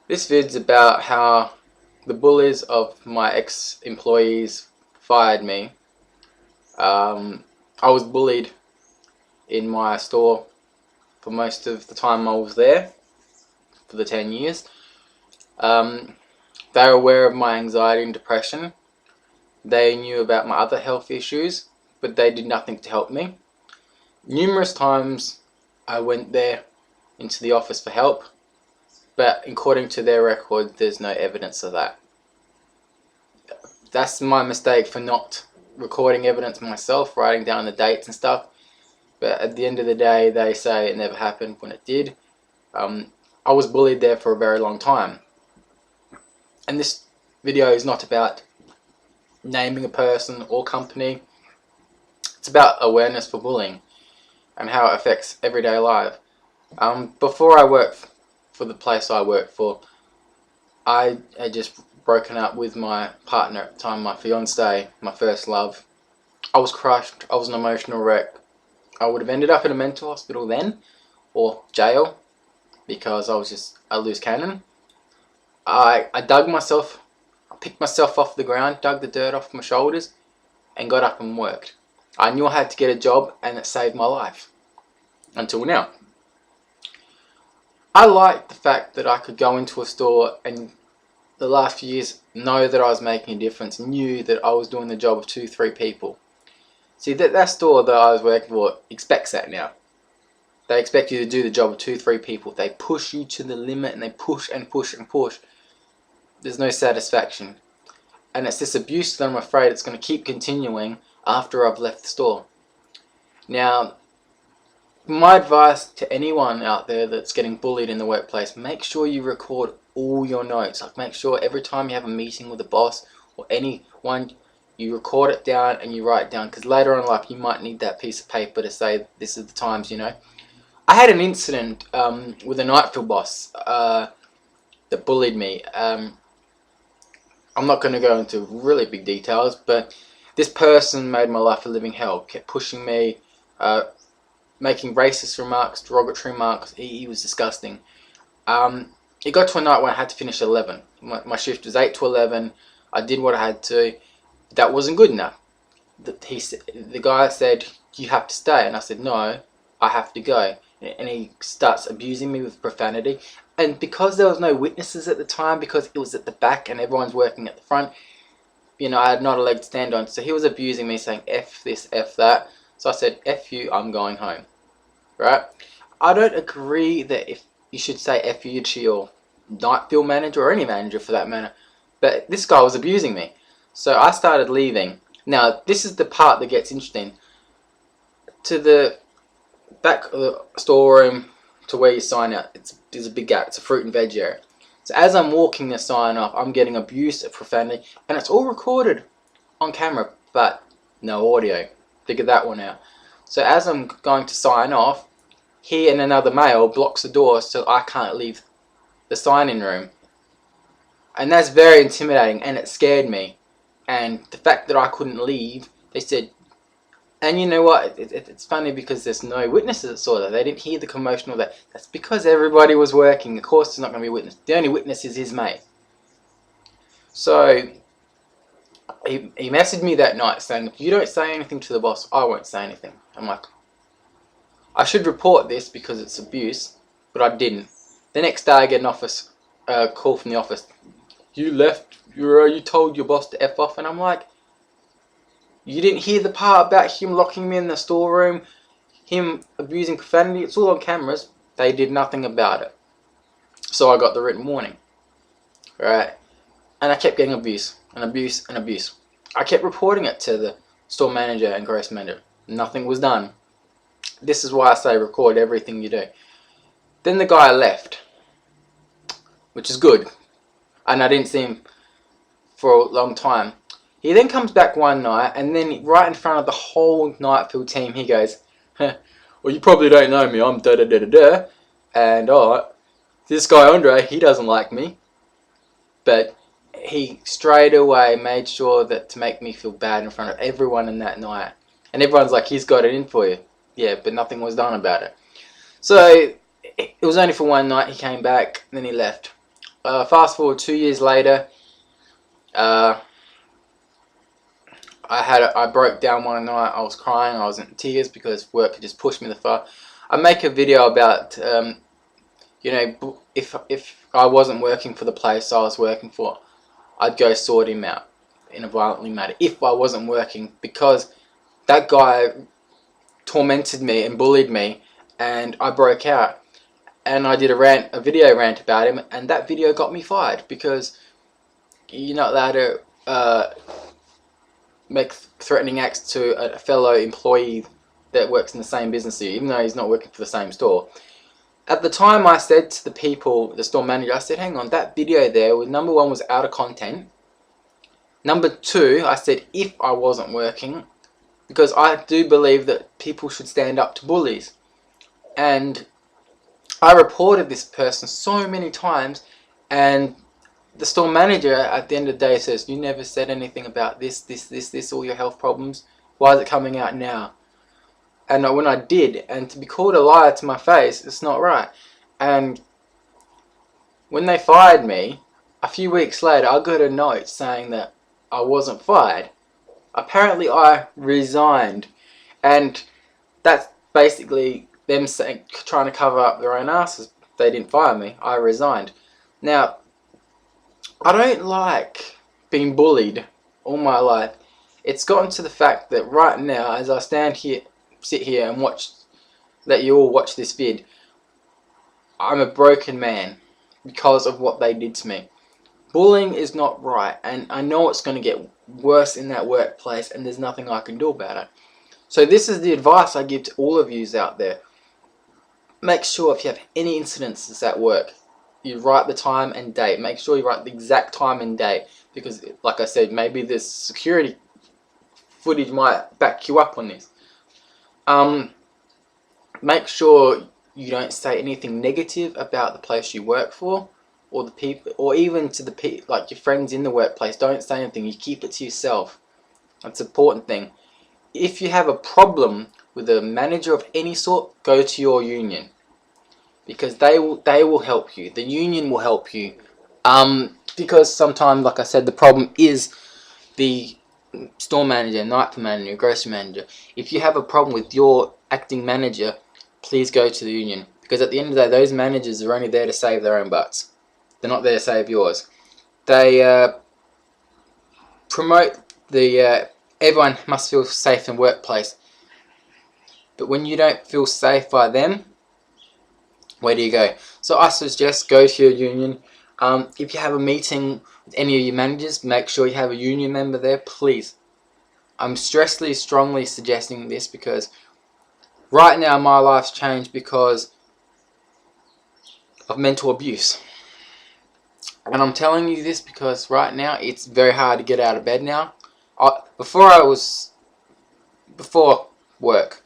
This vid's about how the bullies of my ex-employees fired me. I was bullied in my store for most of the time I was there, for the 10 years. They were aware of my anxiety and depression. They knew about my other health issues, but they did nothing to help me. Numerous times I went there into the office for help, but according to their record, there's no evidence of that. That's my mistake for not recording evidence myself, writing down the dates and stuff. But at the end of the day, they say it never happened when it did. I was bullied there for a very long time. And this video is not about naming a person or company. It's about awareness for bullying and how it affects everyday life. Before I worked for the place I worked for, I had just broken up with my partner at the time, my fiance, my first love. I was crushed. I was an emotional wreck. I would have ended up in a mental hospital then, or jail, because I was just a loose cannon. I picked myself off the ground, dug the dirt off my shoulders, and got up and worked. I knew I had to get a job, and it saved my life. Until now. I liked the fact that I could go into a store and the last few years know that I was making a difference, knew that I was doing the job of 2-3 people. See, that store that I was working for expects that now. They expect you to do the job of 2-3 people. They push you to the limit and they push and push and push. There's no satisfaction. And it's this abuse that I'm afraid it's going to keep continuing after I've left the store. Now, my advice to anyone out there that's getting bullied in the workplace, make sure you record all your notes. Like, make sure every time you have a meeting with a boss or anyone, you record it down and you write it down, because later on in life you might need that piece of paper to say this is the times, you know. I had an incident with a Nightfield boss that bullied me. I'm not going to go into really big details, but this person made my life a living hell, kept pushing me, making racist remarks, derogatory remarks. He was disgusting. It got to a night when I had to finish at 11. My shift was 8 to 11. I did what I had to. That wasn't good enough. The guy said, "You have to stay," and I said, "No, I have to go." And he starts abusing me with profanity. And because there was no witnesses at the time, because it was at the back and everyone's working at the front, you know, I had not a leg to stand on. So he was abusing me, saying F this, F that. So I said, F you, I'm going home. Right? I don't agree that if you should say F you to your Nightfield manager, or any manager for that matter. But this guy was abusing me. So I started leaving. Now, this is the part that gets interesting. To the back of the storeroom, to where you sign out, there's a big gap. It's a fruit and veg area. So as I'm walking the sign off, I'm getting abuse of profanity, and it's all recorded on camera, but no audio. Figure that one out. So as I'm going to sign off, he and another male blocks the door so I can't leave the sign-in room. And that's very intimidating, and it scared me. And the fact that I couldn't leave, they said, and you know what, it's funny because there's no witnesses that saw that. They didn't hear the commotion or that. That's because everybody was working. Of course there's not going to be a witness. The only witness is his mate. So he messaged me that night saying, if you don't say anything to the boss, I won't say anything. I'm like, I should report this because it's abuse, but I didn't. The next day I get an call from the office. You left, you told your boss to F off, and I'm like, you didn't hear the part about him locking me in the storeroom, him abusing profanity? It's all on cameras. They did nothing about it. So I got the written warning. Right? And I kept getting abuse and abuse and abuse. I kept reporting it to the store manager and gross manager. Nothing was done. This is why I say record everything you do. Then the guy left, which is good. And I didn't see him for a long time. He then comes back one night, and then right in front of the whole Nightfield team, he goes, well, you probably don't know me, I'm da-da-da-da-da, and this guy Andre, he doesn't like me. But he straight away made sure that to make me feel bad in front of everyone in that night. And everyone's like, he's got it in for you. Yeah, but nothing was done about it. So it was only for one night. He came back, then he left. Fast forward 2 years later, I broke down one night. I was crying. I was in tears because work had just pushed me the far. I make a video about, you know, if I wasn't working for the place I was working for, I'd go sort him out in a violently manner. If I wasn't working, because that guy tormented me and bullied me, and I broke out, and I did a video rant about him, and that video got me fired because you're not allowed to make threatening acts to a fellow employee that works in the same business as you, even though he's not working for the same store. At the time, I said to the people, the store manager, I said, hang on, that video there was, number one, was out of content. Number two, I said, if I wasn't working, because I do believe that people should stand up to bullies. And I reported this person so many times, and the store manager at the end of the day says, you never said anything about this, all your health problems. Why is it coming out now? And when I did, and to be called a liar to my face, it's not right. And when they fired me, a few weeks later, I got a note saying that I wasn't fired. Apparently I resigned. And that's basically them saying, trying to cover up their own asses. They didn't fire me, I resigned. Now, I don't like being bullied all my life. It's gotten to the fact that right now, as I sit here and let you all watch this vid, I'm a broken man because of what they did to me. Bullying is not right, and I know it's going to get worse in that workplace, and there's nothing I can do about it. So this is the advice I give to all of yous out there. Make sure if you have any incidences at work, you write the time and date. Make sure you write the exact time and date, because like I said, maybe this security footage might back you up on this. Make sure you don't say anything negative about the place you work for, or the people, or even to the people, like your friends in the workplace. Don't say anything. You keep it to yourself. That's an important thing. If you have a problem with a manager of any sort, go to your union, because they will help you. The union will help you. Because sometimes, like I said, the problem is the store manager, nightclub manager, grocery manager. If you have a problem with your acting manager, please go to the union, because at the end of the day, those managers are only there to save their own butts. They're not there to save yours. They promote the everyone must feel safe in the workplace, but when you don't feel safe by them, where do you go? So I suggest go to your union. If you have a meeting with any of your managers, make sure you have a union member there, please. I'm strongly suggesting this because right now my life's changed because of mental abuse. And I'm telling you this because right now it's very hard to get out of bed now. Before work,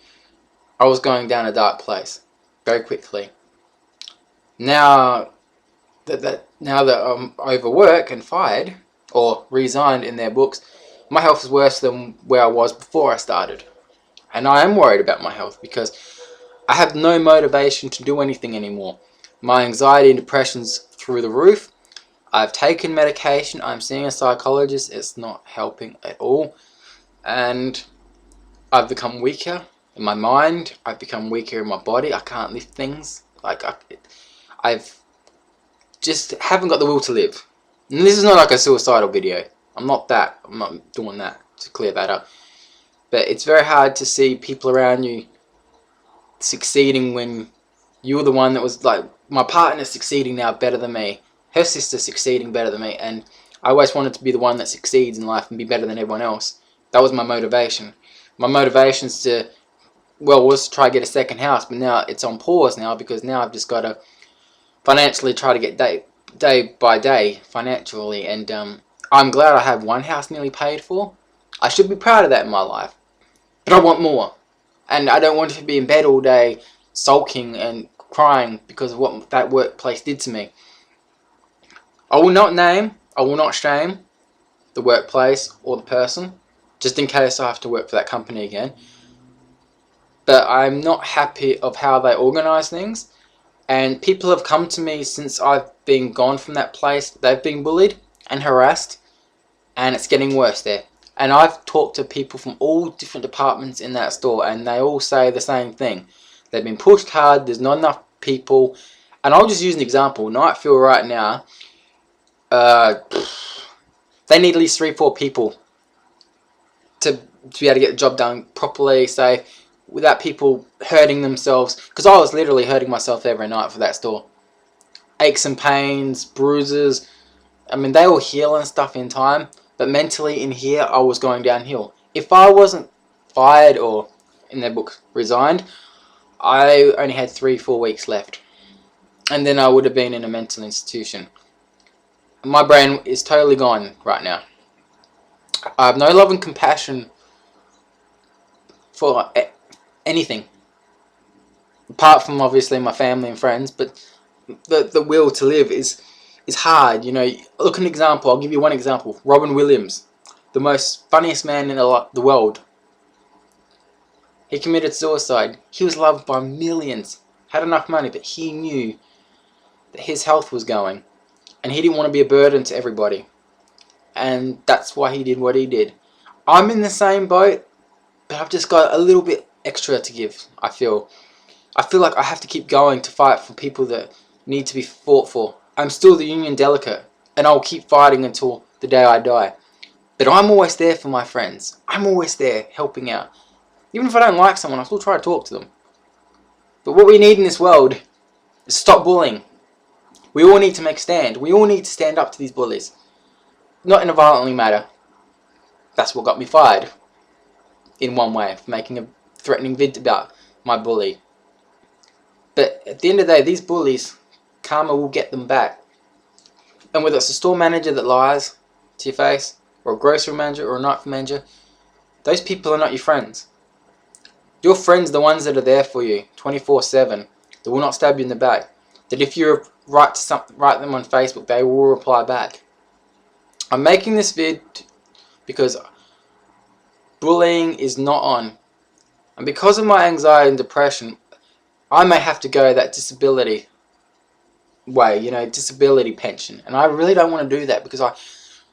I was going down a dark place very quickly. Now that I'm overworked and fired or resigned in their books, my health is worse than where I was before I started. And I am worried about my health because I have no motivation to do anything anymore. My anxiety and depression's through the roof. I've taken medication. I'm seeing a psychologist. It's not helping at all. And I've become weaker in my mind. I've become weaker in my body. I can't lift things. I've just haven't got the will to live. And this is not like a suicidal video. I'm not doing that, to clear that up. But it's very hard to see people around you succeeding when you're the one that was like, my partner's succeeding now better than me. Her sister's succeeding better than me. And I always wanted to be the one that succeeds in life and be better than everyone else. That was my motivation. My motivation was to try to get a second house. But now it's on pause now because now I've just got to financially try to get day by day financially. And I'm glad I have one house nearly paid for. I should be proud of that in my life. But I want more. And I don't want to be in bed all day sulking and crying because of what that workplace did to me. I will not name, I will not shame the workplace or the person, just in case I have to work for that company again. But I'm not happy of how they organise things. And people have come to me since I've been gone from that place. They've been bullied and harassed, and it's getting worse there. And I've talked to people from all different departments in that store, and they all say the same thing. They've been pushed hard, there's not enough people. And I'll just use an example. Nightfield right now, they need at least 3-4 people to be able to get the job done properly, safe, without people hurting themselves. Because I was literally hurting myself every night for that store. Aches and pains, bruises. I mean, they will heal and stuff in time, but mentally in here, I was going downhill. If I wasn't fired or, in their book, resigned, I only had 3-4 weeks left. And then I would have been in a mental institution. My brain is totally gone right now. I have no love and compassion for anything. Apart from, obviously, my family and friends, but the will to live is hard. You know, look at an example. I'll give you one example. Robin Williams, the most funniest man in the world. He committed suicide. He was loved by millions. Had enough money, but he knew that his health was going. And he didn't want to be a burden to everybody. And that's why he did what he did. I'm in the same boat, but I've just got a little bit extra to give, I feel. I feel like I have to keep going to fight for people that need to be fought for. I'm still the union delegate, and I'll keep fighting until the day I die. But I'm always there for my friends. I'm always there helping out. Even if I don't like someone, I still try to talk to them. But what we need in this world is stop bullying. We all need to make a stand. We all need to stand up to these bullies. Not in a violent manner. That's what got me fired. In one way, for making a threatening vid about my bully. But at the end of the day, these bullies, karma will get them back. And whether it's a store manager that lies to your face, or a grocery manager, or a nightclub manager, those people are not your friends. Your friends are the ones that are there for you 24/7. They will not stab you in the back. That if you write them on Facebook, they will reply back. I'm making this vid because bullying is not on. And because of my anxiety and depression, I may have to go that disability way, you know, disability pension. And I really don't want to do that because I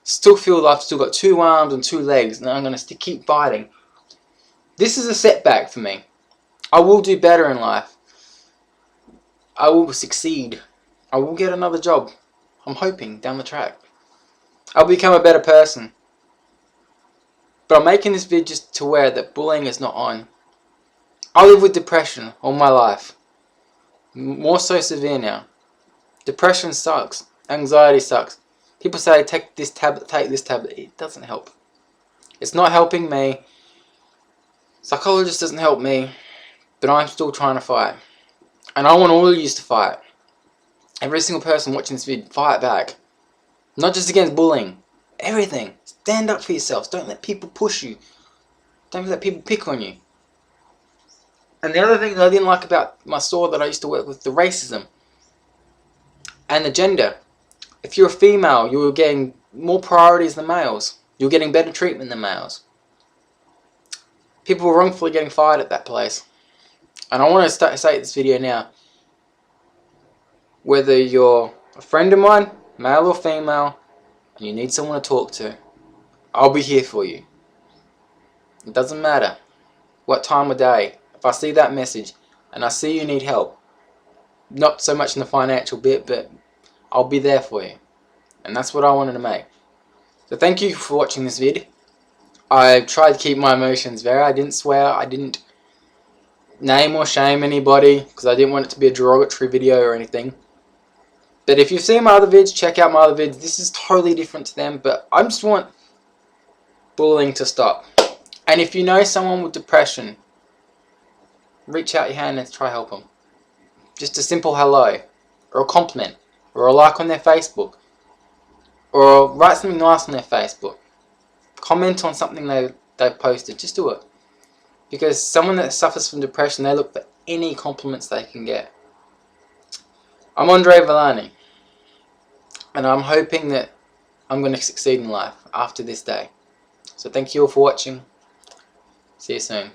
still feel like I've still got 2 arms and 2 legs, and I'm going to keep fighting. This is a setback for me. I will do better in life. I will succeed. I will get another job. I'm hoping down the track. I'll become a better person. But I'm making this video just to aware that bullying is not on. I live with depression all my life. More so severe now. Depression sucks. Anxiety sucks. People say take this tablet, take this tablet. It doesn't help. It's not helping me. Psychologist doesn't help me. But I'm still trying to fight. And I want all of you to fight. Every single person watching this video, fight back. Not just against bullying. Everything. Stand up for yourselves. Don't let people push you. Don't let people pick on you. And the other thing that I didn't like about my store that I used to work with, the racism. And the gender. If you're a female, you're getting more priorities than males. You're getting better treatment than males. People were wrongfully getting fired at that place. And I want to say this video now. Whether you're a friend of mine, male or female, and you need someone to talk to, I'll be here for you. It doesn't matter what time of day. If I see that message and I see you need help, not so much in the financial bit, but I'll be there for you. And that's what I wanted to make. So thank you for watching this vid. I tried to keep my emotions very. I didn't swear. I didn't name or shame anybody because I didn't want it to be a derogatory video or anything. But if you've seen my other vids, check out my other vids. This is totally different to them, but I just want bullying to stop. And if you know someone with depression, reach out your hand and try to help them. Just a simple hello, or a compliment, or a like on their Facebook, or write something nice on their Facebook. Comment on something they've posted. Just do it. Because someone that suffers from depression, they look for any compliments they can get. I'm Andre Villani, and I'm hoping that I'm going to succeed in life after this day. So thank you all for watching. See you soon.